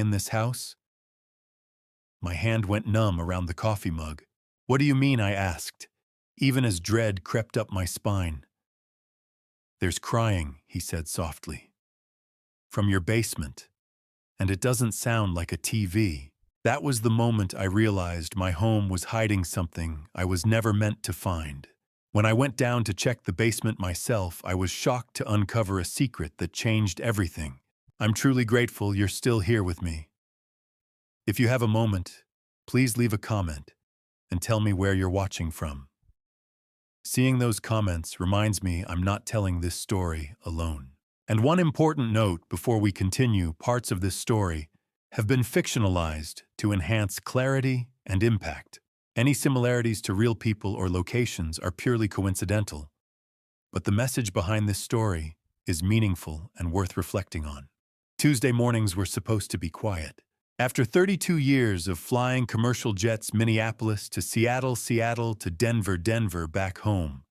in this house?" My hand went numb around the coffee mug. "What do you mean?" I asked, even as dread crept up my spine. "There's crying," he said softly. "From your basement. And it doesn't sound like a TV." That was the moment I realized my home was hiding something I was never meant to find. When I went down to check the basement myself, I was shocked to uncover a secret that changed everything. I'm truly grateful you're still here with me. If you have a moment, please leave a comment and tell me where you're watching from. Seeing those comments reminds me I'm not telling this story alone. And one important note before we continue: parts of this story have been fictionalized to enhance clarity and impact. Any similarities to real people or locations are purely coincidental, but the message behind this story is meaningful and worth reflecting on. Tuesday mornings were supposed to be quiet. After 32 years of flying commercial jets, Minneapolis to Seattle, Seattle to Denver, Denver back home,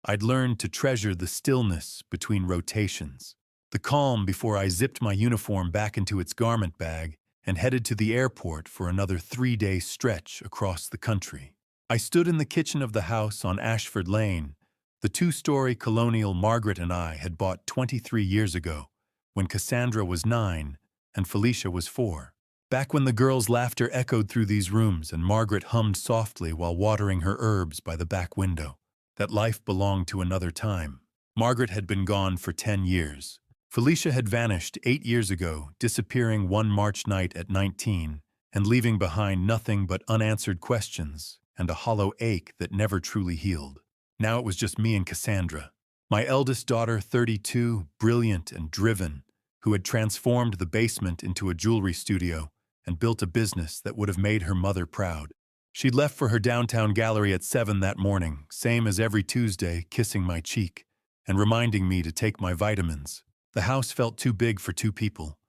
I'd learned to treasure the stillness between rotations, the calm before I zipped my uniform back into its garment bag and headed to the airport for another 3-day stretch across the country. I stood in the kitchen of the house on Ashford Lane, the 2-story colonial Margaret and I had bought 23 years ago, when Cassandra was 9 and Felicia was 4. Back when the girls' laughter echoed through these rooms and Margaret hummed softly while watering her herbs by the back window. That life belonged to another time. Margaret had been gone for 10 years. Felicia had vanished 8 years ago, disappearing one March night at 19 and leaving behind nothing but unanswered questions and a hollow ache that never truly healed. Now it was just me and Cassandra, my eldest daughter, 32, brilliant and driven, who had transformed the basement into a jewelry studio and built a business that would have made her mother proud. She'd left for her downtown gallery at 7 that morning, same as every Tuesday, kissing my cheek and reminding me to take my vitamins. The house felt too big for 2 people,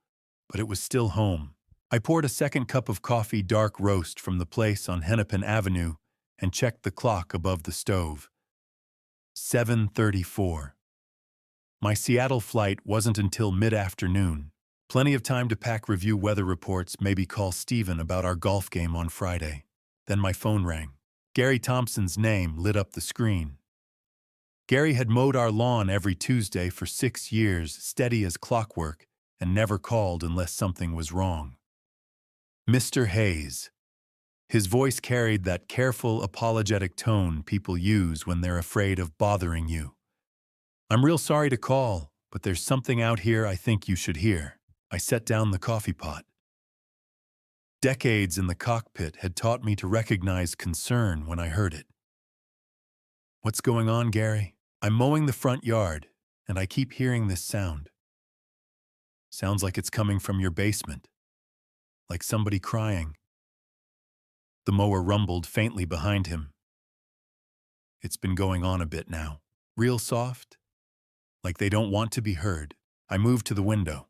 but it was still home. I poured a second cup of coffee, dark roast from the place on Hennepin Avenue, and checked the clock above the stove. 7:34. My Seattle flight wasn't until mid-afternoon. Plenty of time to pack, review weather reports, maybe call Steven about our golf game on Friday. Then my phone rang. Gary Thompson's name lit up the screen. Gary had mowed our lawn every Tuesday for 6 years, steady as clockwork, and never called unless something was wrong. Mr. Hayes. His voice carried that careful, apologetic tone people use when they're afraid of bothering you. "I'm real sorry to call, but there's something out here I think you should hear." I set down the coffee pot. Decades in the cockpit had taught me to recognize concern when I heard it. "What's going on, Gary?" "I'm mowing the front yard, and I keep hearing this sound. Sounds like it's coming from your basement. Like somebody crying." The mower rumbled faintly behind him. "It's been going on a bit now. Real soft, like they don't want to be heard." I moved to the window.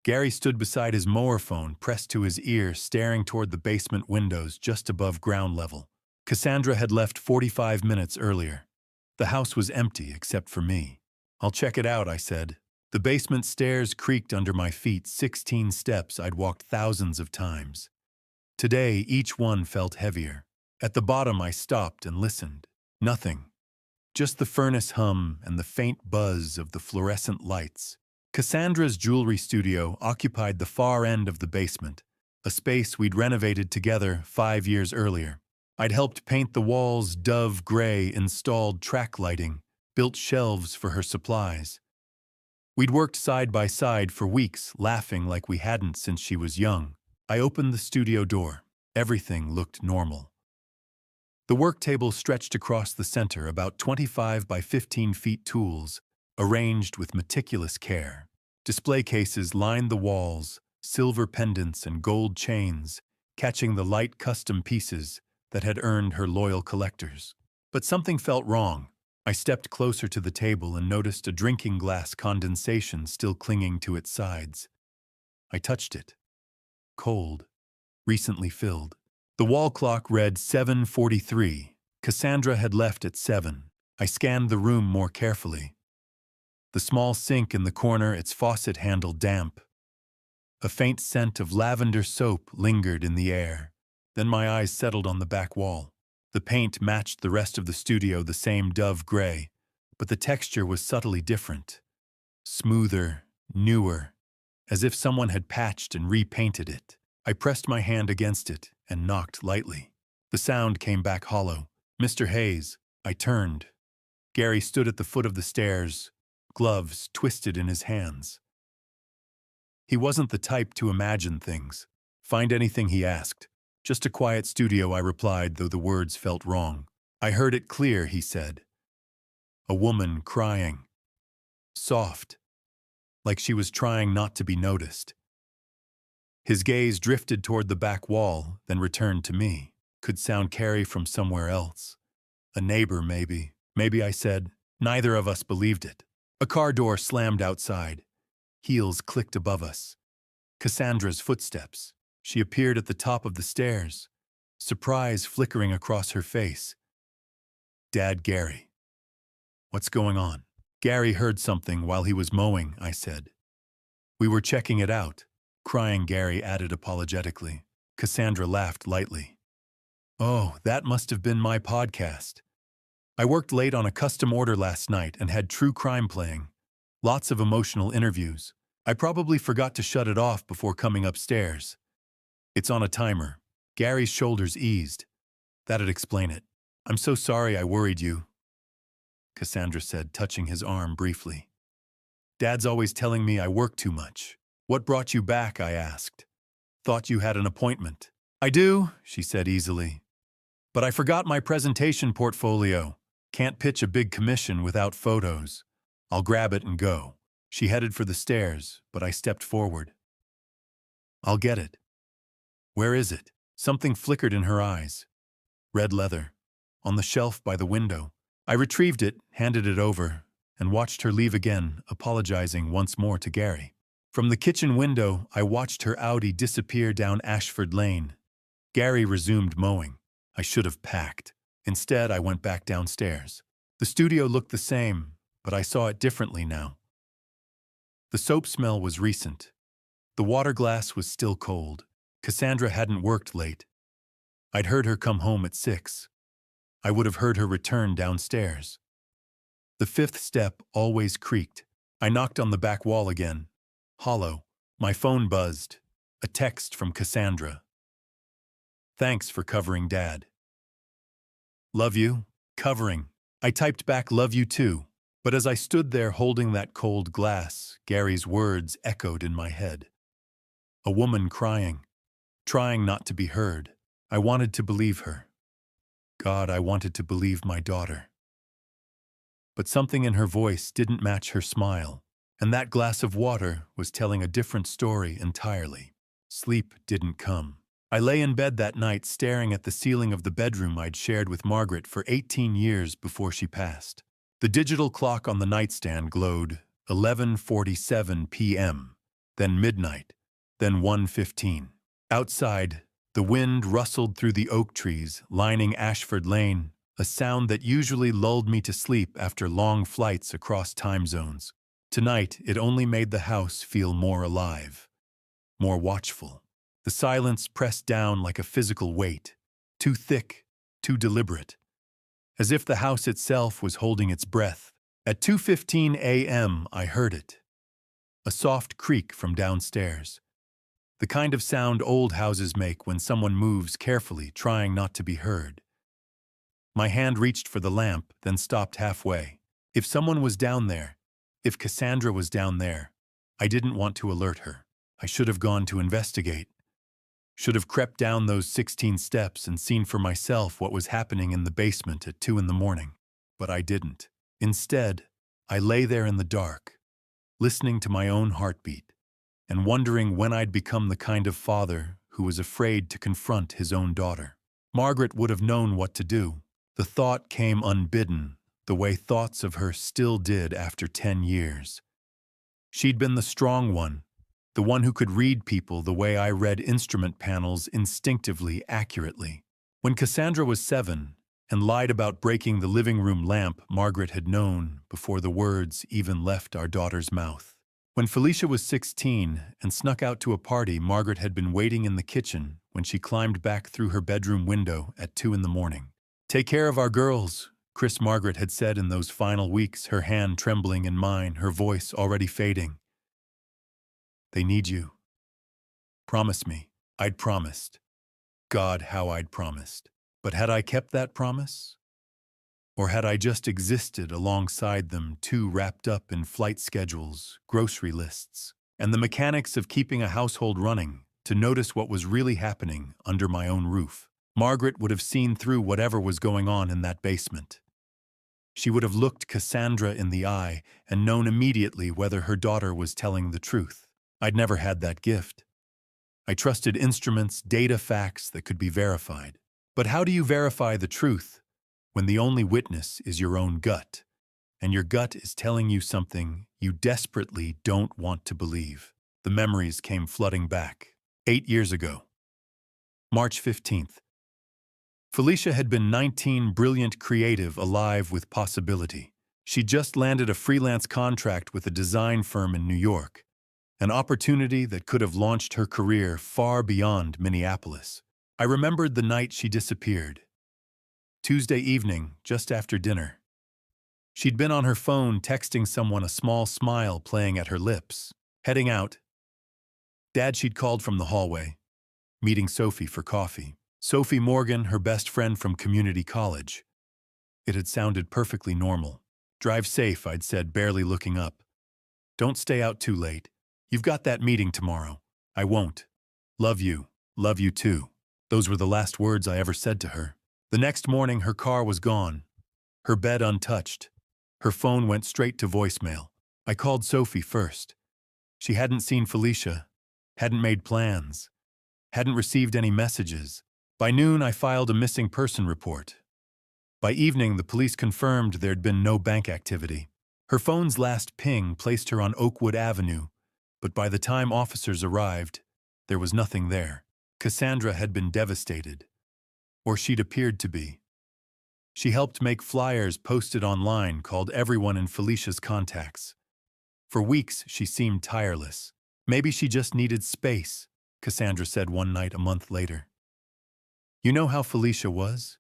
Gary stood beside his mower phone, pressed to his ear, staring toward the basement windows just above ground level. Cassandra had left 45 minutes earlier. The house was empty except for me. "I'll check it out," I said. The basement stairs creaked under my feet, 16 steps I'd walked thousands of times. Today, each one felt heavier. At the bottom, I stopped and listened. Nothing. Just the furnace hum and the faint buzz of the fluorescent lights. Cassandra's jewelry studio occupied the far end of the basement, a space we'd renovated together 5 years earlier. I'd helped paint the walls dove gray, installed track lighting, built shelves for her supplies. We'd worked side by side for weeks, laughing like we hadn't since she was young. I opened the studio door. Everything looked normal. The work table stretched across the center, about 25 by 15 feet tools, arranged with meticulous care. Display cases lined the walls, silver pendants and gold chains, catching the light custom pieces that had earned her loyal collectors. But something felt wrong. I stepped closer to the table and noticed a drinking glass condensation still clinging to its sides. I touched it. Cold. Recently filled. The wall clock read 7:43. Cassandra had left at 7. I scanned the room more carefully. The small sink in the corner, its faucet handle damp. A faint scent of lavender soap lingered in the air. Then my eyes settled on the back wall. The paint matched the rest of the studio the same dove gray, but the texture was subtly different. Smoother, newer, as if someone had patched and repainted it. I pressed my hand against it and knocked lightly. The sound came back hollow. "Mr. Hayes." I turned. Gary stood at the foot of the stairs, gloves twisted in his hands. He wasn't the type to imagine things. "Find anything?" he asked. "Just a quiet studio," I replied, though the words felt wrong. "I heard it clear," he said. "A woman crying. Soft, like she was trying not to be noticed." His gaze drifted toward the back wall, then returned to me. Could sound carry from somewhere else. A neighbor, maybe. Maybe, I said. Neither of us believed it. A car door slammed outside. Heels clicked above us. Cassandra's footsteps. She appeared at the top of the stairs, surprise flickering across her face. "Dad, Gary." "What's going on?" "Gary heard something while he was mowing," I said. "We were checking it out." "Crying," Gary added apologetically. Cassandra laughed lightly. "Oh, that must have been my podcast. I worked late on a custom order last night and had true crime playing. Lots of emotional interviews. I probably forgot to shut it off before coming upstairs. It's on a timer." Gary's shoulders eased. "That'd explain it. I'm so sorry I worried you," Cassandra said, touching his arm briefly. "Dad's always telling me I work too much." "What brought you back?" I asked. "Thought you had an appointment." "I do," she said easily. "But I forgot my presentation portfolio. Can't pitch a big commission without photos. I'll grab it and go." She headed for the stairs, but I stepped forward. "I'll get it." "Where is it?" Something flickered in her eyes. "Red leather. On the shelf by the window." I retrieved it, handed it over, and watched her leave again, apologizing once more to Gary. From the kitchen window, I watched her Audi disappear down Ashford Lane. Gary resumed mowing. I should have packed. Instead, I went back downstairs. The studio looked the same, but I saw it differently now. The soap smell was recent. The water glass was still cold. Cassandra hadn't worked late. I'd heard her come home at 6. I would have heard her return downstairs. The fifth step always creaked. I knocked on the back wall again. Hollow. My phone buzzed. A text from Cassandra. "Thanks for covering, Dad." "Love you." Covering. I typed back, "Love you too." But as I stood there holding that cold glass, Gary's words echoed in my head. A woman crying, trying not to be heard. I wanted to believe her. God, I wanted to believe my daughter. But something in her voice didn't match her smile, and that glass of water was telling a different story entirely. Sleep didn't come. I lay in bed that night staring at the ceiling of the bedroom I'd shared with Margaret for 18 years before she passed. The digital clock on the nightstand glowed 11:47 p.m., then midnight, then 1:15. Outside, the wind rustled through the oak trees lining Ashford Lane, a sound that usually lulled me to sleep after long flights across time zones. Tonight, it only made the house feel more alive, more watchful. The silence pressed down like a physical weight, too thick, too deliberate, as if the house itself was holding its breath. At 2:15 a.m., I heard it. A soft creak from downstairs. The kind of sound old houses make when someone moves carefully, trying not to be heard. My hand reached for the lamp, then stopped halfway. If someone was down there, if Cassandra was down there, I didn't want to alert her. I should have gone to investigate. Should have crept down those 16 steps and seen for myself what was happening in the basement at 2 in the morning. But I didn't. Instead, I lay there in the dark, listening to my own heartbeat, and wondering when I'd become the kind of father who was afraid to confront his own daughter. Margaret would have known what to do. The thought came unbidden, the way thoughts of her still did after 10 years. She'd been the strong one, the one who could read people the way I read instrument panels instinctively, accurately. When Cassandra was 7 and lied about breaking the living room lamp, Margaret had known before the words even left our daughter's mouth. When Felicia was 16 and snuck out to a party, Margaret had been waiting in the kitchen when she climbed back through her bedroom window at 2 in the morning. "Take care of our girls," Chris Margaret had said in those final weeks, her hand trembling in mine, her voice already fading. "They need you. Promise me." I'd promised. God, how I'd promised. But had I kept that promise? Or had I just existed alongside them, too wrapped up in flight schedules, grocery lists, and the mechanics of keeping a household running, to notice what was really happening under my own roof? Margaret would have seen through whatever was going on in that basement. She would have looked Cassandra in the eye and known immediately whether her daughter was telling the truth. I'd never had that gift. I trusted instruments, data, facts that could be verified. But how do you verify the truth when the only witness is your own gut, and your gut is telling you something you desperately don't want to believe? The memories came flooding back. 8 years ago. March 15th. Felicia had been 19, brilliant, creative, alive with possibility. She just landed a freelance contract with a design firm in New York, an opportunity that could have launched her career far beyond Minneapolis. I remembered the night she disappeared. Tuesday evening, just after dinner. She'd been on her phone texting someone, a small smile playing at her lips. Heading out. Dad, she'd called from the hallway, meeting Sophie for coffee. Sophie Morgan, her best friend from community college. It had sounded perfectly normal. "Drive safe," I'd said, barely looking up. "Don't stay out too late. You've got that meeting tomorrow." "I won't. Love you. Love you too." Those were the last words I ever said to her. The next morning, her car was gone. Her bed untouched. Her phone went straight to voicemail. I called Sophie first. She hadn't seen Felicia, hadn't made plans, hadn't received any messages. By noon, I filed a missing person report. By evening, the police confirmed there'd been no bank activity. Her phone's last ping placed her on Oakwood Avenue, but by the time officers arrived, there was nothing there. Cassandra had been devastated, or she'd appeared to be. She helped make flyers posted online, called everyone in Felicia's contacts. For weeks, she seemed tireless. "Maybe she just needed space," Cassandra said one night a month later. "You know how Felicia was?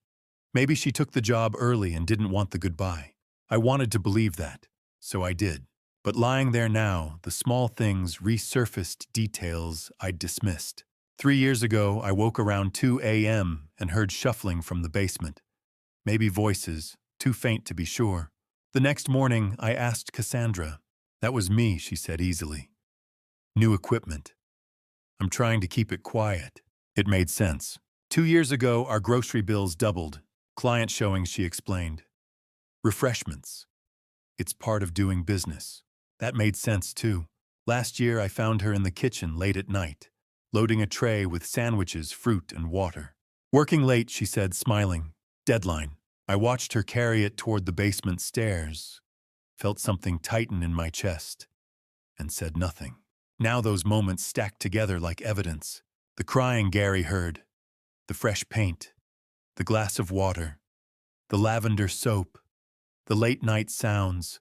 Maybe she took the job early and didn't want the goodbye." I wanted to believe that, so I did. But lying there now, the small things resurfaced, details I'd dismissed. 3 years ago, I woke around 2 a.m. and heard shuffling from the basement. Maybe voices, too faint to be sure. The next morning, I asked Cassandra. "That was me," she said easily. "New equipment. I'm trying to keep it quiet." It made sense. 2 years ago, our grocery bills doubled. Client showings, she explained. Refreshments. It's part of doing business. That made sense, too. Last year, I found her in the kitchen late at night, loading a tray with sandwiches, fruit, and water. "Working late," she said, smiling. "Deadline." I watched her carry it toward the basement stairs, felt something tighten in my chest, and said nothing. Now those moments stacked together like evidence. The crying Gary heard, the fresh paint, the glass of water, the lavender soap, the late-night sounds,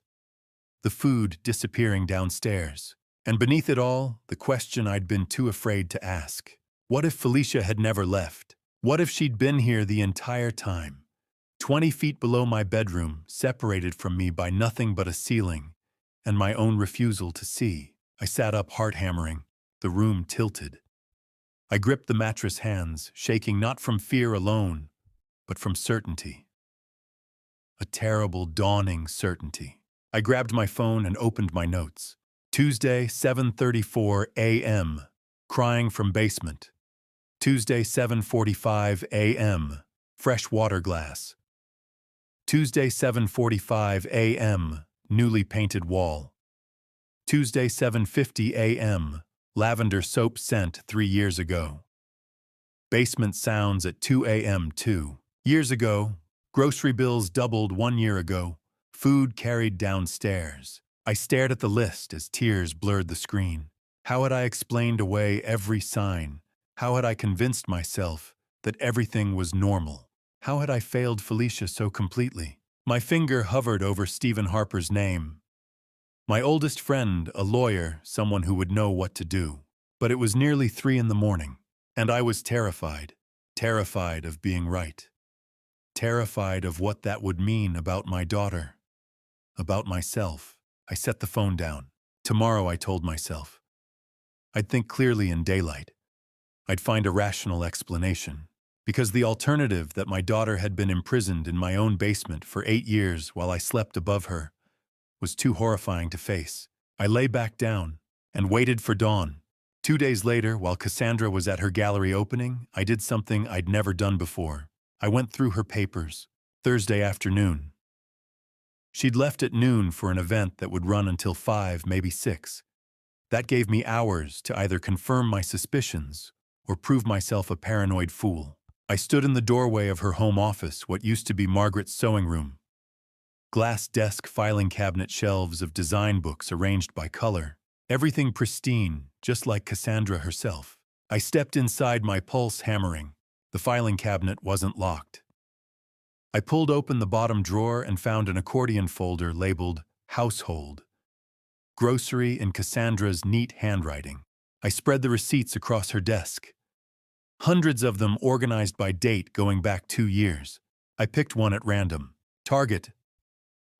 the food disappearing downstairs. And beneath it all, the question I'd been too afraid to ask. What if Felicia had never left? What if she'd been here the entire time? 20 feet below my bedroom, separated from me by nothing but a ceiling, and my own refusal to see. I sat up, heart hammering. The room tilted. I gripped the mattress hands, shaking not from fear alone, but from certainty. A terrible, dawning certainty. I grabbed my phone and opened my notes. Tuesday, 7:34 a.m. Crying from basement. Tuesday, 7:45 a.m. Fresh water glass. Tuesday, 7:45 a.m. Newly painted wall. Tuesday, 7:50 a.m. Lavender soap scent 3 years ago. Basement sounds at 2 a.m. 2 years ago. Grocery bills doubled 1 year ago. Food carried downstairs. I stared at the list as tears blurred the screen. How had I explained away every sign? How had I convinced myself that everything was normal? How had I failed Felicia so completely? My finger hovered over Stephen Harper's name. My oldest friend, a lawyer, someone who would know what to do. But it was nearly 3 in the morning, and I was terrified. Terrified of being right. Terrified of what that would mean about my daughter. About myself. I set the phone down. Tomorrow, I told myself. I'd think clearly in daylight. I'd find a rational explanation. Because the alternative that my daughter had been imprisoned in my own basement for 8 years while I slept above her was too horrifying to face. I lay back down and waited for dawn. 2 days later, while Cassandra was at her gallery opening, I did something I'd never done before. I went through her papers. Thursday afternoon. She'd left at noon for an event that would run until 5, maybe 6. That gave me hours to either confirm my suspicions or prove myself a paranoid fool. I stood in the doorway of her home office, what used to be Margaret's sewing room. Glass desk filing cabinet shelves of design books arranged by color. Everything pristine, just like Cassandra herself. I stepped inside, my pulse hammering. The filing cabinet wasn't locked. I pulled open the bottom drawer and found an accordion folder labeled Household. Grocery in Cassandra's neat handwriting. I spread the receipts across her desk. Hundreds of them organized by date going back 2 years. I picked one at random. Target.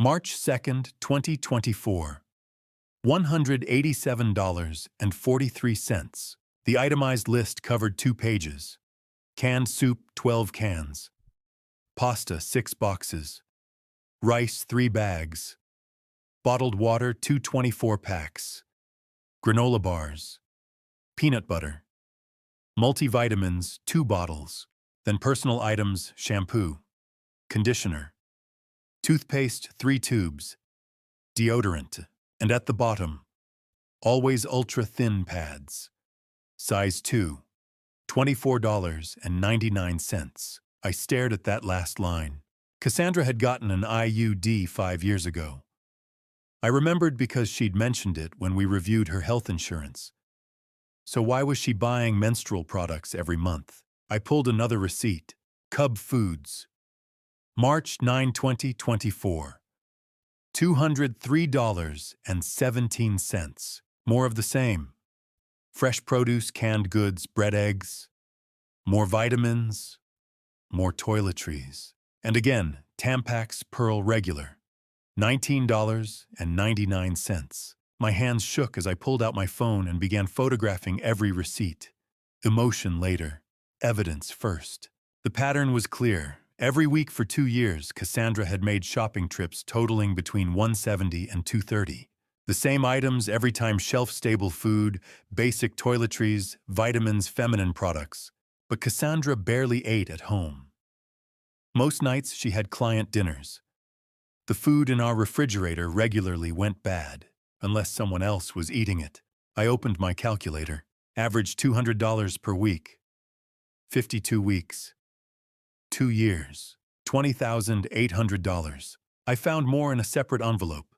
March 2nd, 2024. $187.43. The itemized list covered 2 pages. Canned soup, 12 cans. Pasta, 6 boxes. Rice, 3 bags. Bottled water, 2 24-packs. Granola bars. Peanut butter. Multivitamins, 2 bottles. Then personal items, shampoo. Conditioner. Toothpaste, 3 tubes. Deodorant. And at the bottom, always ultra-thin pads. Size 2. $24.99. I stared at that last line. Cassandra had gotten an IUD 5 years ago. I remembered because she'd mentioned it when we reviewed her health insurance. So why was she buying menstrual products every month? I pulled another receipt. Cub Foods. March 9, 2024. $203.17. More of the same. Fresh produce, canned goods, bread, eggs. More vitamins. More toiletries. And again, Tampax Pearl Regular. $19.99. My hands shook as I pulled out my phone and began photographing every receipt. Emotion later. Evidence first. The pattern was clear. Every week for 2 years, Cassandra had made shopping trips totaling between $170 and $230. The same items every time: shelf-stable food, basic toiletries, vitamins, feminine products. But Cassandra barely ate at home. Most nights she had client dinners. The food in our refrigerator regularly went bad, unless someone else was eating it. I opened my calculator. Average $200 per week. 52 weeks. 2 years. $20,800. I found more in a separate envelope.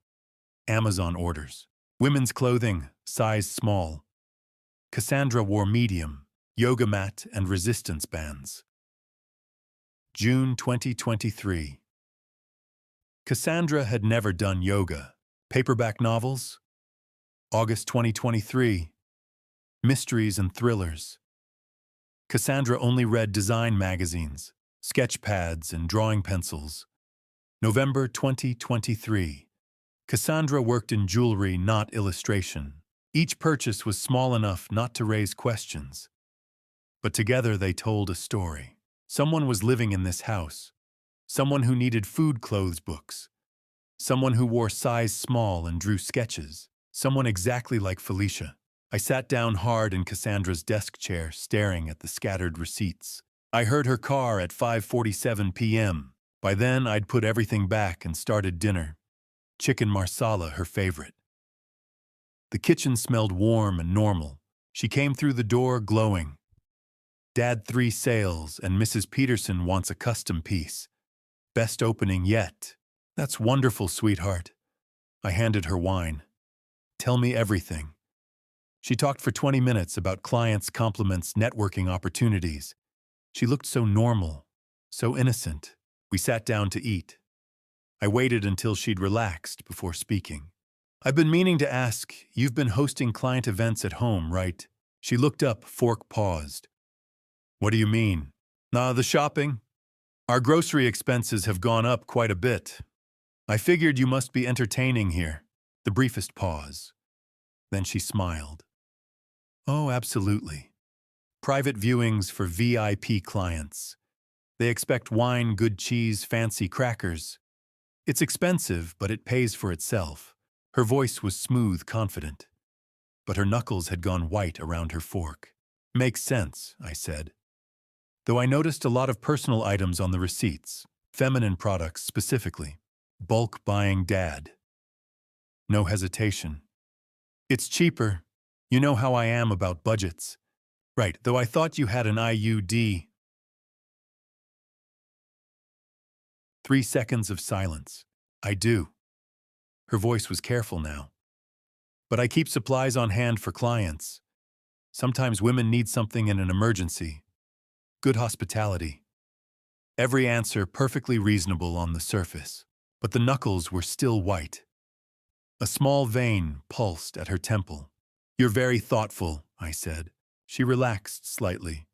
Amazon orders. Women's clothing, size small. Cassandra wore medium, yoga mat and resistance bands. June 2023. Cassandra had never done yoga. Paperback novels. August 2023. Mysteries and thrillers. Cassandra only read design magazines, sketch pads and drawing pencils. November 2023. Cassandra worked in jewelry, not illustration. Each purchase was small enough not to raise questions. But together they told a story. Someone was living in this house. Someone who needed food clothes books. Someone who wore size small and drew sketches. Someone exactly like Felicia. I sat down hard in Cassandra's desk chair, staring at the scattered receipts. I heard her car at 5:47 p.m. By then, I'd put everything back and started dinner. Chicken marsala, her favorite. The kitchen smelled warm and normal. She came through the door glowing. Dad 3 sales and Mrs. Peterson wants a custom piece. Best opening yet. That's wonderful, sweetheart. I handed her wine. Tell me everything. She talked for 20 minutes about clients, compliments, networking opportunities. She looked so normal, so innocent. We sat down to eat. I waited until she'd relaxed before speaking. I've been meaning to ask, you've been hosting client events at home, right? She looked up, fork paused. What do you mean? The shopping? Our grocery expenses have gone up quite a bit. I figured you must be entertaining here. The briefest pause. Then she smiled. Oh, absolutely. Private viewings for VIP clients. They expect wine, good cheese, fancy crackers. It's expensive, but it pays for itself. Her voice was smooth, confident. But her knuckles had gone white around her fork. Makes sense, I said. Though I noticed a lot of personal items on the receipts, feminine products specifically. Bulk buying dad. No hesitation. It's cheaper. You know how I am about budgets. Right, though I thought you had an IUD. 3 seconds of silence. I do. Her voice was careful now. But I keep supplies on hand for clients. Sometimes women need something in an emergency. Good hospitality. Every answer perfectly reasonable on the surface. But the knuckles were still white. A small vein pulsed at her temple. You're very thoughtful, I said. She relaxed slightly.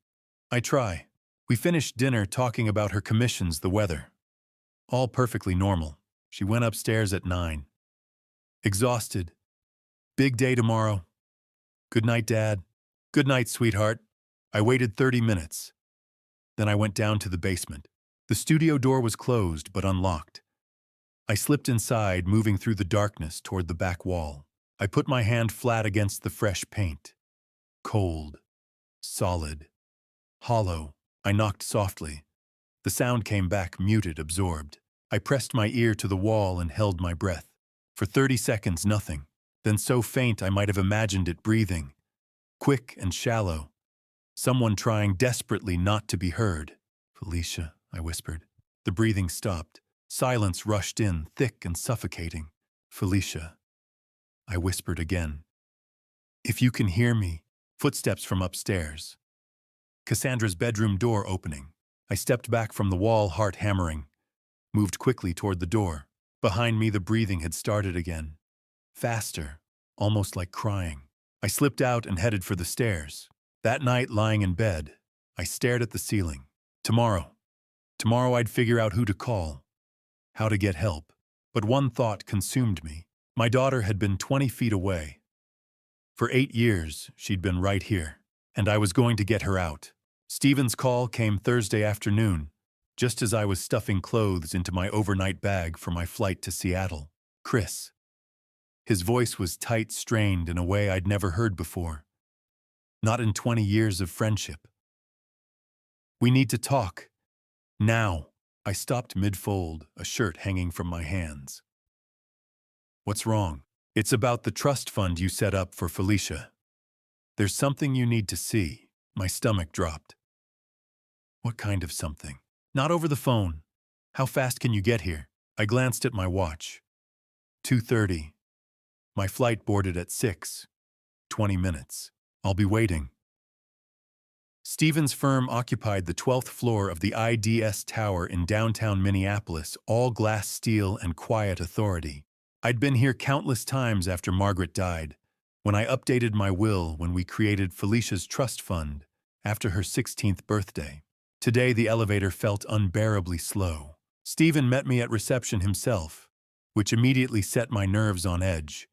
I try. We finished dinner talking about her commissions, the weather. All perfectly normal. She went upstairs at 9. Exhausted. Big day tomorrow. Good night, Dad. Good night, sweetheart. I waited 30 minutes. Then I went down to the basement. The studio door was closed but unlocked. I slipped inside, moving through the darkness toward the back wall. I put my hand flat against the fresh paint. Cold. Solid. Hollow. I knocked softly. The sound came back, muted, absorbed. I pressed my ear to the wall and held my breath. For 30 seconds, nothing. Then so faint I might have imagined it breathing. Quick and shallow. Someone trying desperately not to be heard. Felicia, I whispered. The breathing stopped. Silence rushed in, thick and suffocating. Felicia. I whispered again. If you can hear me. Footsteps from upstairs. Cassandra's bedroom door opening. I stepped back from the wall, heart hammering. Moved quickly toward the door. Behind me, the breathing had started again. Faster, almost like crying. I slipped out and headed for the stairs. That night, lying in bed, I stared at the ceiling. Tomorrow I'd figure out who to call, how to get help. But one thought consumed me. My daughter had been 20 feet away. For 8 years, she'd been right here, and I was going to get her out. Stephen's call came Thursday afternoon, just as I was stuffing clothes into my overnight bag for my flight to Seattle. Chris. His voice was tight, strained in a way I'd never heard before. Not in 20 years of friendship. We need to talk. Now. I stopped mid-fold, a shirt hanging from my hands. What's wrong? It's about the trust fund you set up for Felicia. There's something you need to see. My stomach dropped. What kind of something? Not over the phone. How fast can you get here? I glanced at my watch. 2:30. My flight boarded at 6. 20 minutes. I'll be waiting. Stephen's firm occupied the 12th floor of the IDS Tower in downtown Minneapolis, all glass, steel, and quiet authority. I'd been here countless times after Margaret died, when I updated my will when we created Felicia's trust fund after her 16th birthday. Today the elevator felt unbearably slow. Stephen met me at reception himself, which immediately set my nerves on edge.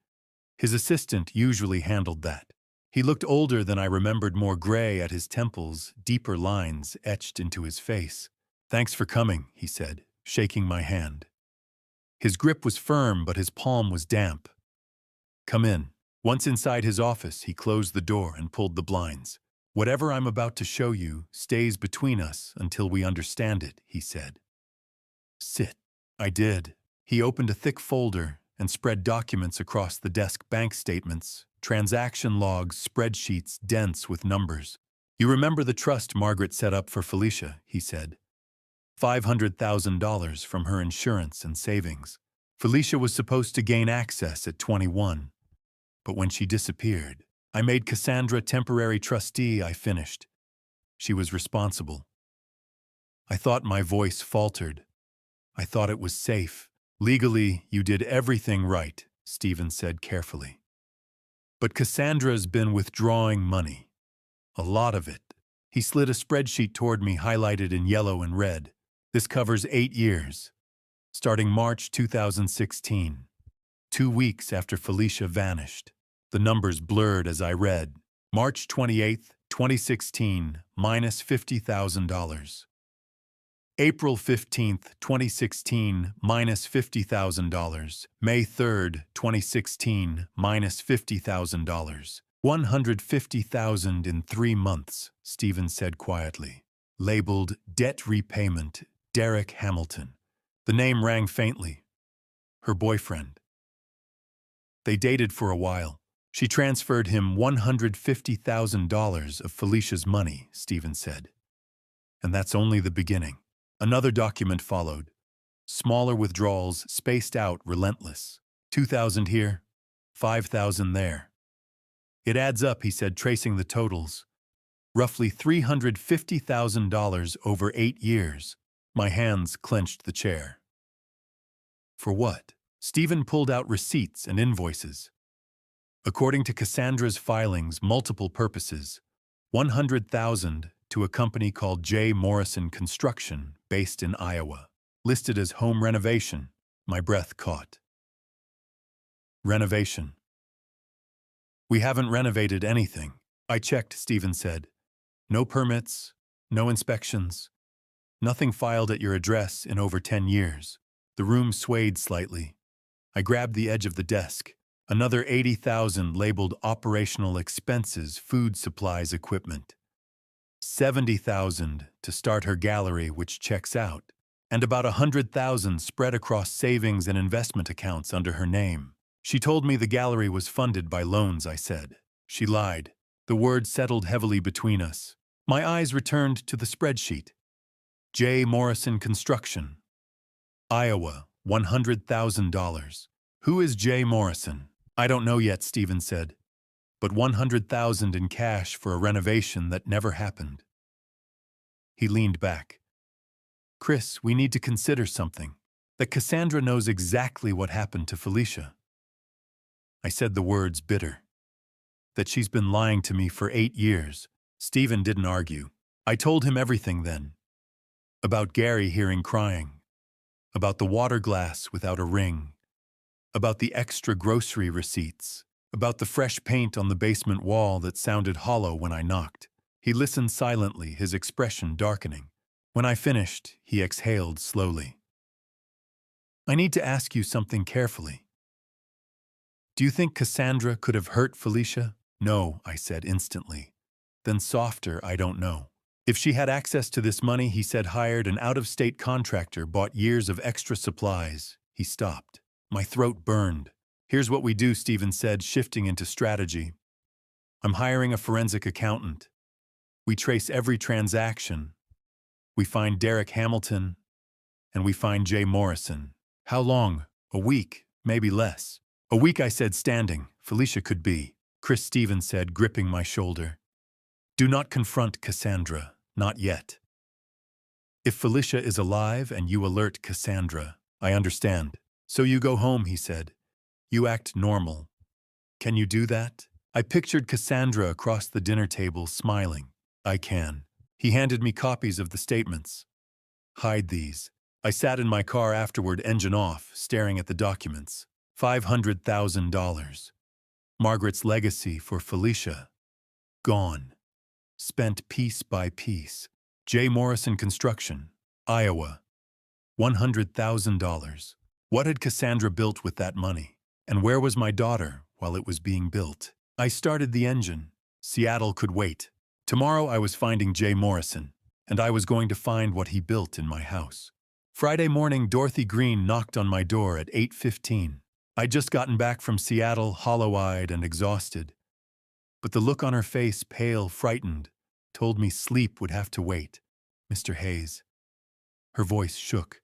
His assistant usually handled that. He looked older than I remembered, more gray at his temples, deeper lines etched into his face. Thanks for coming, he said, shaking my hand. His grip was firm, but his palm was damp. Come in. Once inside his office, he closed the door and pulled the blinds. Whatever I'm about to show you stays between us until we understand it, he said. Sit. I did. He opened a thick folder and spread documents across the desk, bank statements, transaction logs, spreadsheets dense with numbers. You remember the trust Margaret set up for Felicia, he said. $500,000 from her insurance and savings. Felicia was supposed to gain access at 21. But when she disappeared, I made Cassandra temporary trustee. I finished. She was responsible. I thought my voice faltered. I thought it was safe. Legally, you did everything right. Stephen said carefully. But Cassandra's been withdrawing money. A lot of it. He slid a spreadsheet toward me highlighted in yellow and red. This covers 8 years, starting March 2016, 2 weeks after Felicia vanished. The numbers blurred as I read. March 28th, 2016, minus $50,000. April 15th, 2016, minus $50,000. May 3rd, 2016, minus $50,000. $150,000 in 3 months, Stephen said quietly. Labeled Debt Repayment, Derek Hamilton. The name rang faintly. Her boyfriend. They dated for a while. She transferred him $150,000 of Felicia's money, Stephen said. And that's only the beginning. Another document followed. Smaller withdrawals, spaced out, relentless. 2,000 here, 5,000 there. It adds up, he said, tracing the totals. Roughly $350,000 over 8 years. My hands clenched the chair. For what? Stephen pulled out receipts and invoices. According to Cassandra's filings, multiple purposes. $100,000 to a company called J. Morrison Construction, based in Iowa. Listed as home renovation. My breath caught. Renovation. We haven't renovated anything. I checked, Stephen said. No permits, no inspections. Nothing filed at your address in over 10 years. The room swayed slightly. I grabbed the edge of the desk. Another $80,000 labeled operational expenses, food supplies, equipment. $70,000 to start her gallery, which checks out. And about $100,000 spread across savings and investment accounts under her name. She told me the gallery was funded by loans, I said. She lied. The words settled heavily between us. My eyes returned to the spreadsheet. J. Morrison Construction. Iowa, $100,000. Who is J. Morrison? I don't know yet, Stephen said. But $100,000 in cash for a renovation that never happened. He leaned back. Chris, we need to consider something. That Cassandra knows exactly what happened to Felicia. I said the words bitter. That she's been lying to me for 8 years. Stephen didn't argue. I told him everything then. About Gary hearing crying. About the water glass without a ring. About the extra grocery receipts. About the fresh paint on the basement wall that sounded hollow when I knocked. He listened silently, his expression darkening. When I finished, he exhaled slowly. I need to ask you something carefully. Do you think Cassandra could have hurt Felicia? No, I said instantly. Then softer, I don't know. If she had access to this money, he said, hired an out-of-state contractor, bought years of extra supplies. He stopped. My throat burned. Here's what we do, Stephen said, shifting into strategy. I'm hiring a forensic accountant. We trace every transaction. We find Derek Hamilton, and we find Jay Morrison. How long? A week, maybe less. A week, I said, standing. Felicia could be. Chris, Stephen said, gripping my shoulder. Do not confront Cassandra, not yet. If Felicia is alive and you alert Cassandra, I understand. So you go home, he said. You act normal. Can you do that? I pictured Cassandra across the dinner table, smiling. I can. He handed me copies of the statements. Hide these. I sat in my car afterward, engine off, staring at the documents. $500,000. Margaret's legacy for Felicia. Gone. Spent piece by piece. J. Morrison Construction, Iowa. $100,000. What had Cassandra built with that money? And where was my daughter while it was being built? I started the engine. Seattle could wait. Tomorrow I was finding J. Morrison, and I was going to find what he built in my house. Friday morning, Dorothy Green knocked on my door at 8:15. I'd just gotten back from Seattle, hollow-eyed and exhausted. But the look on her face, pale, frightened, told me sleep would have to wait. Mr. Hayes. Her voice shook.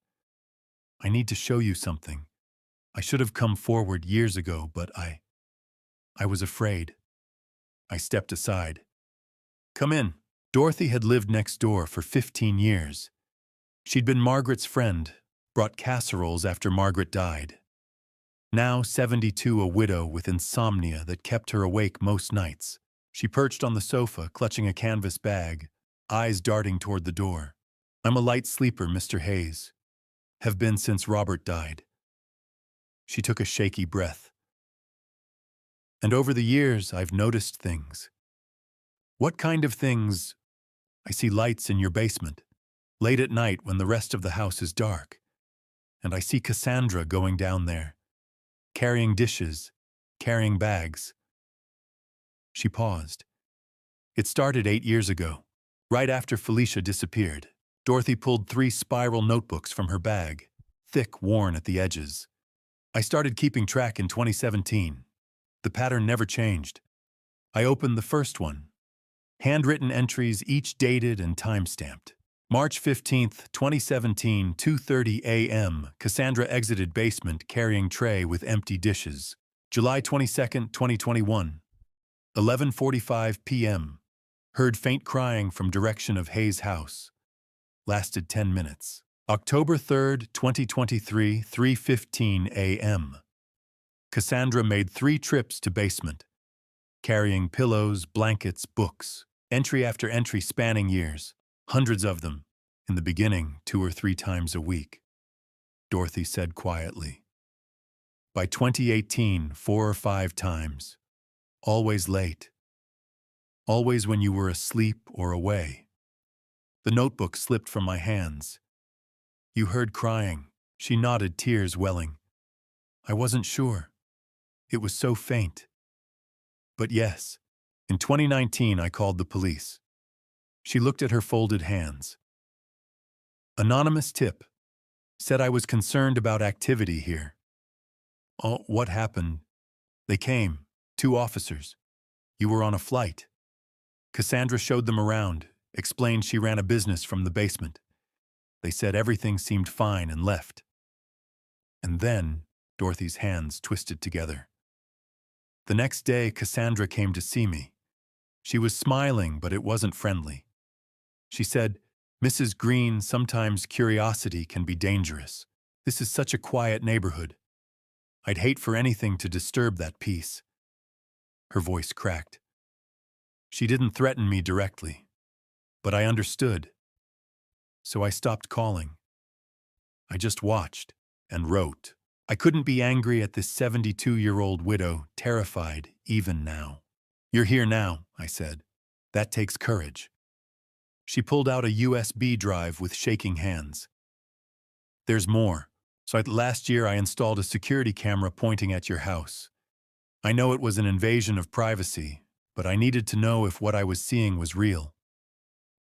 I need to show you something. I should have come forward years ago, but I was afraid. I stepped aside. Come in. Dorothy had lived next door for 15 years. She'd been Margaret's friend, brought casseroles after Margaret died. Now 72, a widow with insomnia that kept her awake most nights. She perched on the sofa, clutching a canvas bag, eyes darting toward the door. I'm a light sleeper, Mr. Hayes. Have been since Robert died. She took a shaky breath. And over the years, I've noticed things. What kind of things? I see lights in your basement, late at night when the rest of the house is dark. And I see Cassandra going down there, carrying dishes, carrying bags. She paused. It started 8 years ago, right after Felicia disappeared. Dorothy pulled 3 spiral notebooks from her bag, thick, worn at the edges. I started keeping track in 2017. The pattern never changed. I opened the first one. Handwritten entries, each dated and time-stamped. March 15th, 2017, 2:30 a.m., Cassandra exited basement carrying tray with empty dishes. July 22nd, 2021, 11:45 p.m., heard faint crying from direction of Hayes' house. Lasted 10 minutes. October 3rd, 2023, 3:15 a.m., Cassandra made 3 trips to basement, carrying pillows, blankets, books, entry after entry spanning years. Hundreds of them, in the beginning 2 or 3 times a week, Dorothy said quietly. By 2018, 4 or 5 times. Always late. Always when you were asleep or away. The notebook slipped from my hands. You heard crying. She nodded, tears welling. I wasn't sure. It was so faint. But yes, in 2019 I called the police. She looked at her folded hands. Anonymous tip. Said I was concerned about activity here. Oh, what happened? They came, 2 officers. You were on a flight. Cassandra showed them around, explained she ran a business from the basement. They said everything seemed fine and left. And then, Dorothy's hands twisted together. The next day, Cassandra came to see me. She was smiling, but it wasn't friendly. She said, Mrs. Green, sometimes curiosity can be dangerous. This is such a quiet neighborhood. I'd hate for anything to disturb that peace. Her voice cracked. She didn't threaten me directly, but I understood. So I stopped calling. I just watched and wrote. I couldn't be angry at this 72-year-old widow, terrified even now. You're here now, I said. That takes courage. She pulled out a USB drive with shaking hands. There's more. So last year I installed a security camera pointing at your house. I know it was an invasion of privacy, but I needed to know if what I was seeing was real.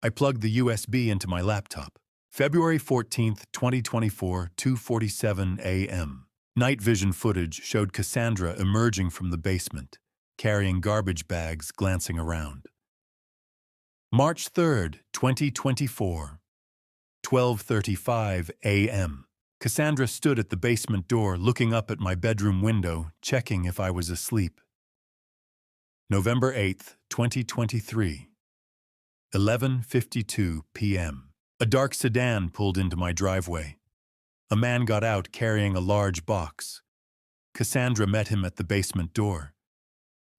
I plugged the USB into my laptop. February 14th, 2024, 2:47 a.m. Night vision footage showed Cassandra emerging from the basement, carrying garbage bags, glancing around. March 3rd, 2024, 12:35 a.m. Cassandra stood at the basement door, looking up at my bedroom window, checking if I was asleep. November 8th, 2023, 11:52 p.m. A dark sedan pulled into my driveway. A man got out carrying a large box. Cassandra met him at the basement door.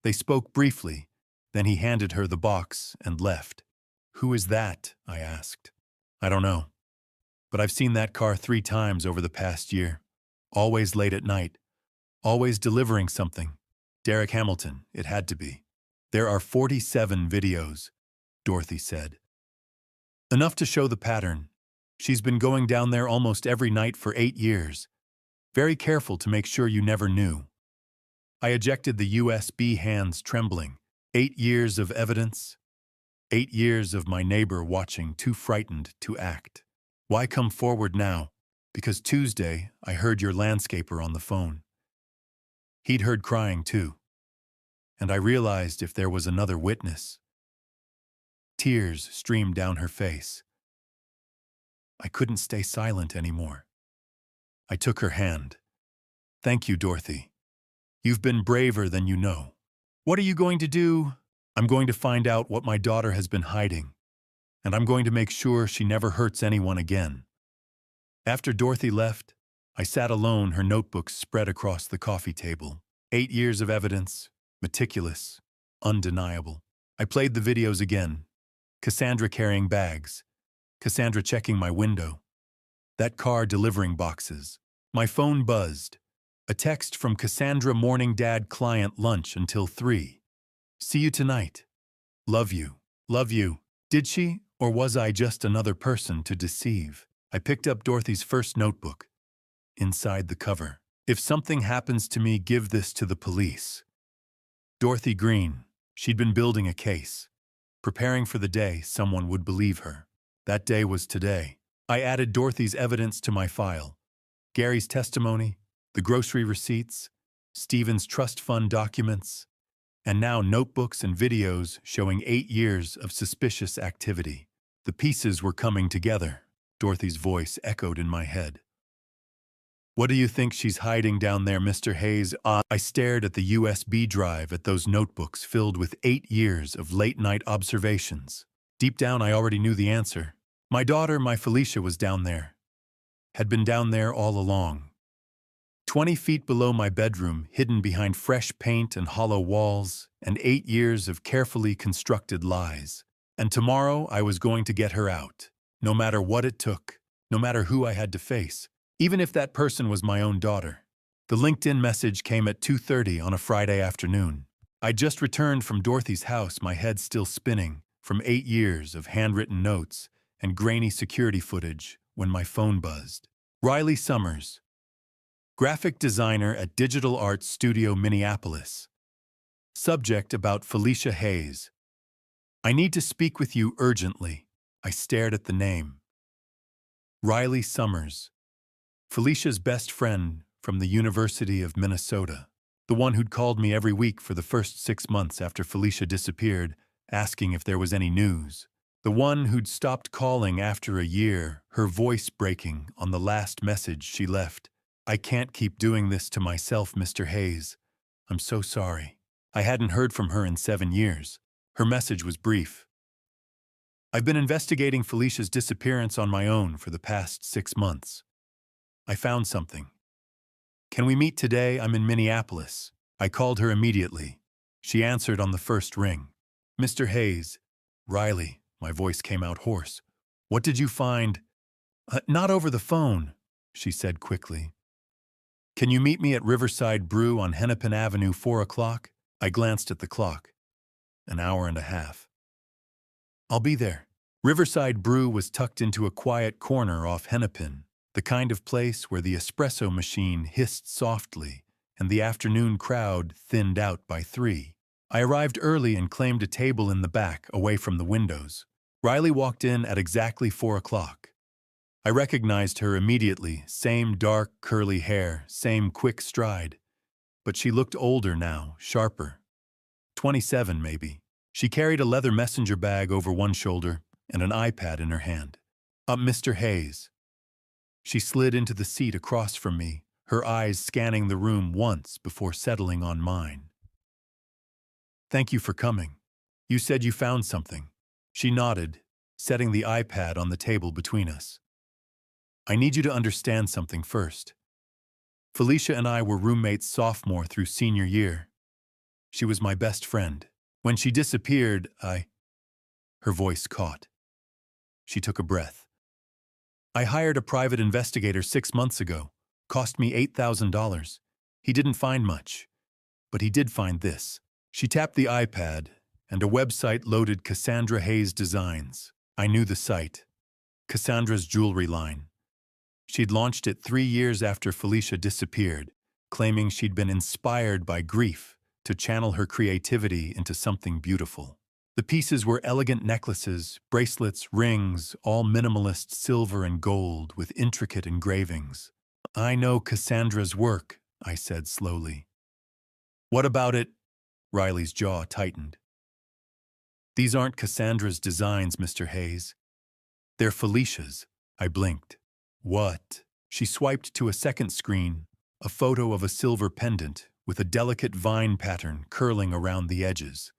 They spoke briefly, then he handed her the box and left. Who is that? I asked. I don't know. But I've seen that car 3 times over the past year. Always late at night. Always delivering something. Derek Hamilton, it had to be. There are 47 videos, Dorothy said. Enough to show the pattern. She's been going down there almost every night for 8 years. Very careful to make sure you never knew. I ejected the USB, hands trembling. 8 years of evidence. 8 years of my neighbor watching, too frightened to act. Why come forward now? Because Tuesday, I heard your landscaper on the phone. He'd heard crying too. And I realized if there was another witness. Tears streamed down her face. I couldn't stay silent anymore. I took her hand. Thank you, Dorothy. You've been braver than you know. What are you going to do? I'm going to find out what my daughter has been hiding. And I'm going to make sure she never hurts anyone again. After Dorothy left, I sat alone, her notebooks spread across the coffee table. 8 years of evidence, meticulous, undeniable. I played the videos again. Cassandra carrying bags. Cassandra checking my window. That car delivering boxes. My phone buzzed. A text from Cassandra: morning dad, client lunch until 3. See you tonight. Love you. Love you. Did she, or was I just another person to deceive? I picked up Dorothy's first notebook. Inside the cover. If something happens to me, give this to the police. Dorothy Green. She'd been building a case, preparing for the day someone would believe her. That day was today. I added Dorothy's evidence to my file. Gary's testimony, the grocery receipts, Stephen's trust fund documents, and now notebooks and videos showing 8 years of suspicious activity. The pieces were coming together. Dorothy's voice echoed in my head. What do you think she's hiding down there, Mr. Hayes? I stared at the USB drive, at those notebooks filled with 8 years of late-night observations. Deep down, I already knew the answer. My daughter, my Felicia, was down there. Had been down there all along. 20 feet below my bedroom, hidden behind fresh paint and hollow walls, and 8 years of carefully constructed lies. And tomorrow I was going to get her out, no matter what it took, no matter who I had to face, even if that person was my own daughter. The LinkedIn message came at 2:30 on a Friday afternoon. I'd just returned from Dorothy's house, my head still spinning, from 8 years of handwritten notes and grainy security footage, when my phone buzzed. Riley Summers, graphic designer at Digital Arts Studio, Minneapolis. Subject: about Felicia Hayes. I need to speak with you urgently. I stared at the name. Riley Summers. Felicia's best friend from the University of Minnesota. The one who'd called me every week for the first 6 months after Felicia disappeared, asking if there was any news. The one who'd stopped calling after a year, her voice breaking on the last message she left. I can't keep doing this to myself, Mr. Hayes. I'm so sorry. I hadn't heard from her in 7 years. Her message was brief. I've been investigating Felicia's disappearance on my own for the past 6 months. I found something. Can we meet today? I'm in Minneapolis. I called her immediately. She answered on the first ring. Mr. Hayes. Riley. My voice came out hoarse. What did you find? Not over the phone, she said quickly. Can you meet me at Riverside Brew on Hennepin Avenue, 4 o'clock? I glanced at the clock. An hour and a half. I'll be there. Riverside Brew was tucked into a quiet corner off Hennepin, the kind of place where the espresso machine hissed softly and the afternoon crowd thinned out by 3. I arrived early and claimed a table in the back, away from the windows. Riley walked in at exactly 4 o'clock. I recognized her immediately, same dark, curly hair, same quick stride. But she looked older now, sharper. 27, maybe. She carried a leather messenger bag over one shoulder and an iPad in her hand. Mr. Hayes. She slid into the seat across from me, her eyes scanning the room once before settling on mine. Thank you for coming. You said you found something. She nodded, setting the iPad on the table between us. I need you to understand something first. Felicia and I were roommates sophomore through senior year. She was my best friend. When she disappeared, Her voice caught. She took a breath. I hired a private investigator 6 months ago. Cost me $8,000. He didn't find much, but he did find this. She tapped the iPad, and a website loaded: Cassandra Hayes Designs. I knew the site. Cassandra's jewelry line. She'd launched it 3 years after Felicia disappeared, claiming she'd been inspired by grief to channel her creativity into something beautiful. The pieces were elegant necklaces, bracelets, rings, all minimalist silver and gold with intricate engravings. I know Cassandra's work, I said slowly. What about it? Riley's jaw tightened. These aren't Cassandra's designs, Mr. Hayes. They're Felicia's. I blinked. What? She swiped to a second screen, a photo of a silver pendant with a delicate vine pattern curling around the edges.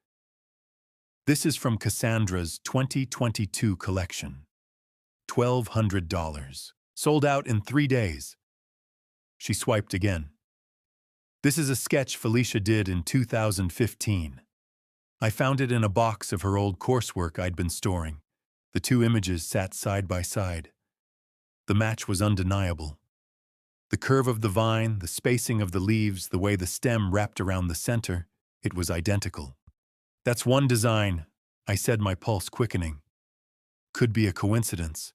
This is from Cassandra's 2022 collection. $1,200. Sold out in 3 days. She swiped again. This is a sketch Felicia did in 2015. I found it in a box of her old coursework I'd been storing. The two images sat side by side. The match was undeniable. The curve of the vine, the spacing of the leaves, the way the stem wrapped around the center, it was identical. That's one design, I said, my pulse quickening. Could be a coincidence.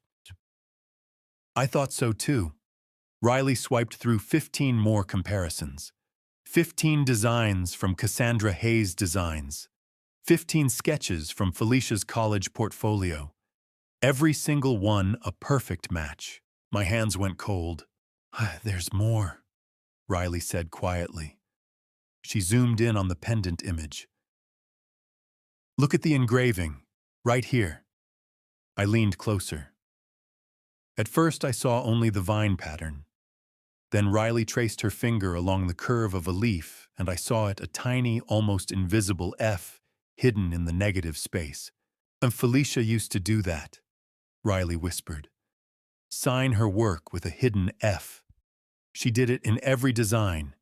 I thought so too. Riley swiped through 15 more comparisons. 15 designs from Cassandra Hayes' designs. 15 sketches from Felicia's college portfolio. Every single one a perfect match. My hands went cold. There's more, Riley said quietly. She zoomed in on the pendant image. Look at the engraving, right here. I leaned closer. At first I saw only the vine pattern. Then Riley traced her finger along the curve of a leaf, and I saw it a tiny, almost invisible F hidden in the negative space. And Felicia used to do that, Riley whispered. Sign her work with a hidden F. She did it in every design.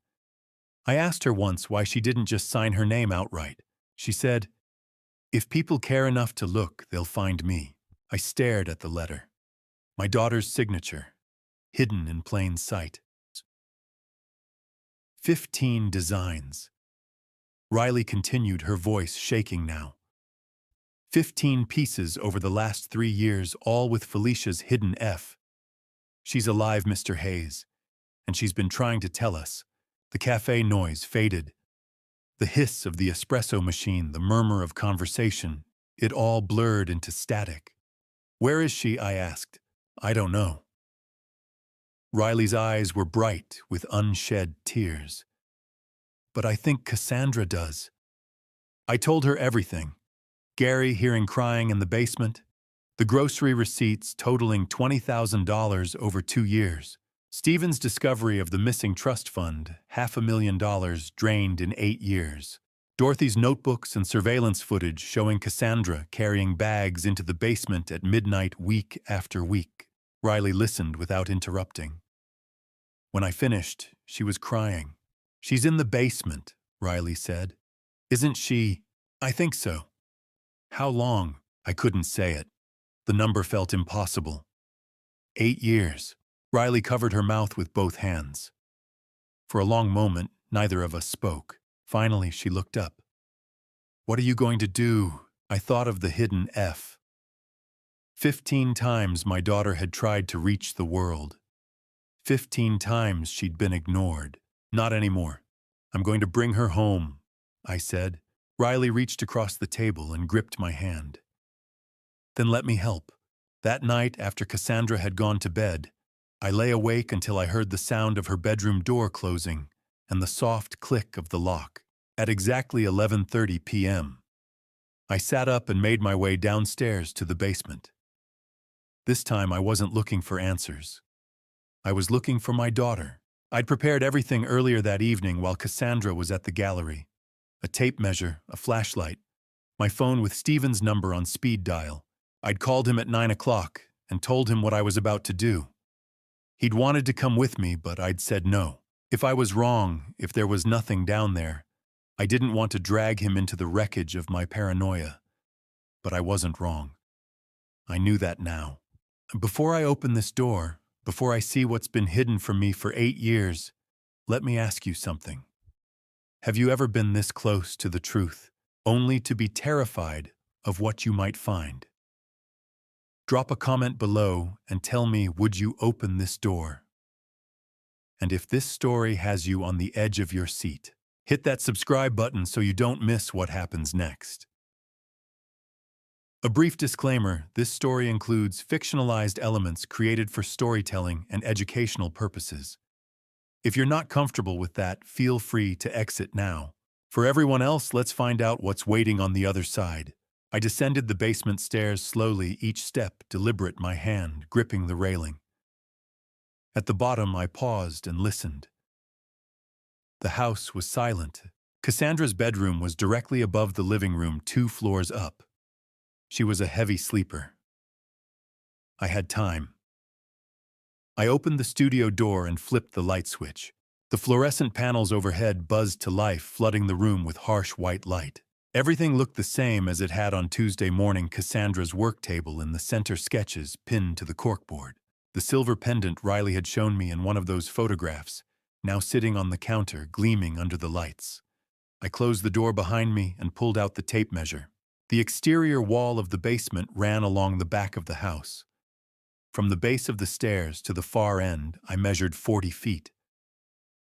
I asked her once why she didn't just sign her name outright. She said, "If people care enough to look, they'll find me." I stared at the letter. My daughter's signature, hidden in plain sight. 15 designs. Riley continued, her voice shaking now. 15 pieces over the last 3 years, all with Felicia's hidden F. She's alive, Mr. Hayes, and she's been trying to tell us. The cafe noise faded. The hiss of the espresso machine, the murmur of conversation, it all blurred into static. Where is she? I asked. I don't know. Riley's eyes were bright with unshed tears. But I think Cassandra does. I told her everything. Gary hearing crying in the basement, the grocery receipts totaling $20,000 over 2 years, Stephen's discovery of the missing trust fund, $500,000 drained in 8 years, Dorothy's notebooks and surveillance footage showing Cassandra carrying bags into the basement at midnight week after week. Riley listened without interrupting. When I finished, she was crying. She's in the basement, Riley said. Isn't she? I think so. How long? I couldn't say it. The number felt impossible. 8 years. Riley covered her mouth with both hands. For a long moment, neither of us spoke. Finally, she looked up. What are you going to do? I thought of the hidden F. 15 times my daughter had tried to reach the world. 15 times she'd been ignored. Not anymore. I'm going to bring her home, I said. Riley reached across the table and gripped my hand. Then let me help. That night, after Cassandra had gone to bed, I lay awake until I heard the sound of her bedroom door closing and the soft click of the lock. At exactly 11:30 p.m., I sat up and made my way downstairs to the basement. This time I wasn't looking for answers. I was looking for my daughter. I'd prepared everything earlier that evening while Cassandra was at the gallery. A tape measure, a flashlight, my phone with Stephen's number on speed dial. I'd called him at 9 o'clock and told him what I was about to do. He'd wanted to come with me, but I'd said no. If I was wrong, if there was nothing down there, I didn't want to drag him into the wreckage of my paranoia. But I wasn't wrong. I knew that now. Before I open this door, before I see what's been hidden from me for 8 years, let me ask you something. Have you ever been this close to the truth, only to be terrified of what you might find? Drop a comment below and tell me, would you open this door? And if this story has you on the edge of your seat, hit that subscribe button so you don't miss what happens next. A brief disclaimer, this story includes fictionalized elements created for storytelling and educational purposes. If you're not comfortable with that, feel free to exit now. For everyone else, let's find out what's waiting on the other side. I descended the basement stairs slowly, each step deliberate, my hand gripping the railing. At the bottom, I paused and listened. The house was silent. Cassandra's bedroom was directly above the living room, 2 floors up. She was a heavy sleeper. I had time. I opened the studio door and flipped the light switch. The fluorescent panels overhead buzzed to life, flooding the room with harsh white light. Everything looked the same as it had on Tuesday morning. Cassandra's work table in the center, sketches pinned to the corkboard. The silver pendant Riley had shown me in one of those photographs, now sitting on the counter, gleaming under the lights. I closed the door behind me and pulled out the tape measure. The exterior wall of the basement ran along the back of the house. From the base of the stairs to the far end, I measured 40 feet.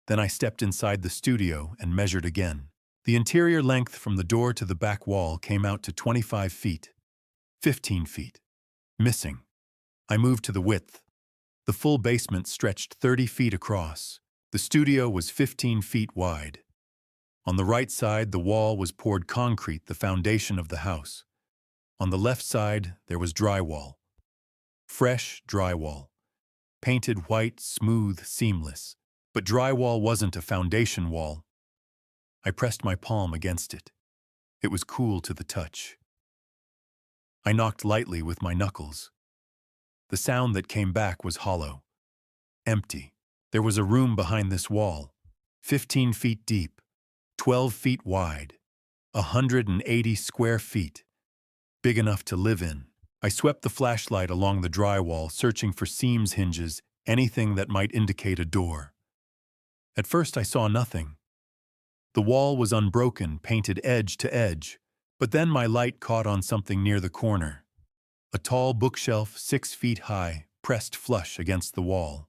Then I stepped inside the studio and measured again. The interior length from the door to the back wall came out to 25 feet. 15 feet. Missing. I moved to the width. The full basement stretched 30 feet across. The studio was 15 feet wide. On the right side, the wall was poured concrete, the foundation of the house. On the left side, there was drywall. Fresh drywall. Painted white, smooth, seamless. But drywall wasn't a foundation wall. I pressed my palm against it. It was cool to the touch. I knocked lightly with my knuckles. The sound that came back was hollow. Empty. There was a room behind this wall. 15 feet deep. 12 feet wide. 180 square feet. Big enough to live in. I swept the flashlight along the drywall, searching for seams, hinges, anything that might indicate a door. At first I saw nothing. The wall was unbroken, painted edge to edge, but then my light caught on something near the corner. A tall bookshelf, 6 feet high, pressed flush against the wall.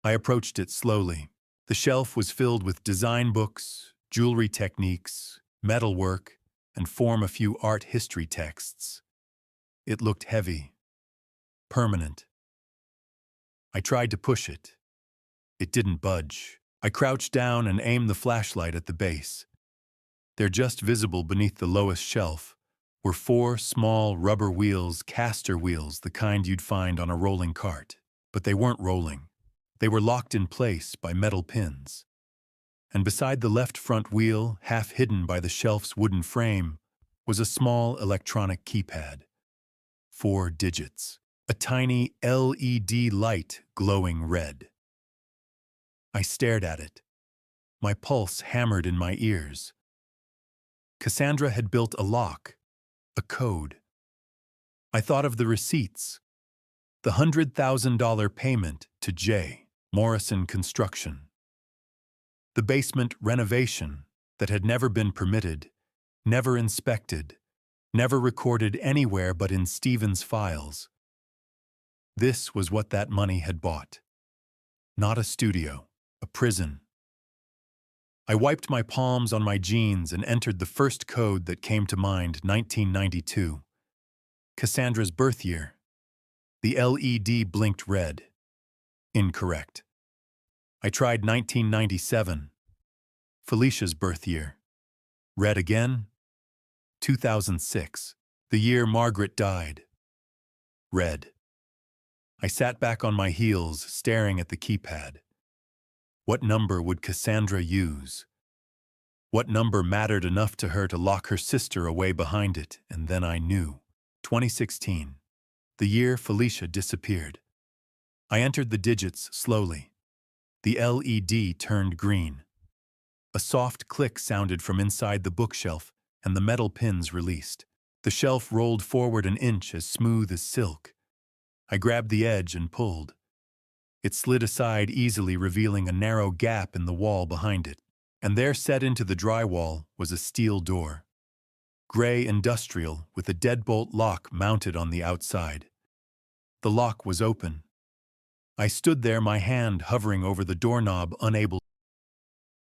I approached it slowly. The shelf was filled with design books, jewelry techniques, metalwork, and a few art history texts. It looked heavy, permanent. I tried to push it. It didn't budge. I crouched down and aimed the flashlight at the base. There, just visible beneath the lowest shelf, were 4 small rubber wheels, caster wheels, the kind you'd find on a rolling cart. But they weren't rolling. They were locked in place by metal pins. And beside the left front wheel, half hidden by the shelf's wooden frame, was a small electronic keypad. 4 digits. A tiny LED light glowing red. I stared at it. My pulse hammered in my ears. Cassandra had built a lock, a code. I thought of the receipts. The $100,000 payment to J. Morrison Construction. The basement renovation that had never been permitted, never inspected, never recorded anywhere but in Stephen's files. This was what that money had bought. Not a studio, a prison. I wiped my palms on my jeans and entered the first code that came to mind, 1992. Cassandra's birth year. The LED blinked red. Incorrect. I tried 1997. Felicia's birth year. Red again. 2006. The year Margaret died. Red. I sat back on my heels, staring at the keypad. What number would Cassandra use? What number mattered enough to her to lock her sister away behind it? And then I knew. 2016. The year Felicia disappeared. I entered the digits slowly. The LED turned green. A soft click sounded from inside the bookshelf, and the metal pins released. The shelf rolled forward an inch, as smooth as silk. I grabbed the edge and pulled. It slid aside easily, revealing a narrow gap in the wall behind it. And there, set into the drywall, was a steel door. Gray industrial, with a deadbolt lock mounted on the outside. The lock was open. I stood there, my hand hovering over the doorknob, unable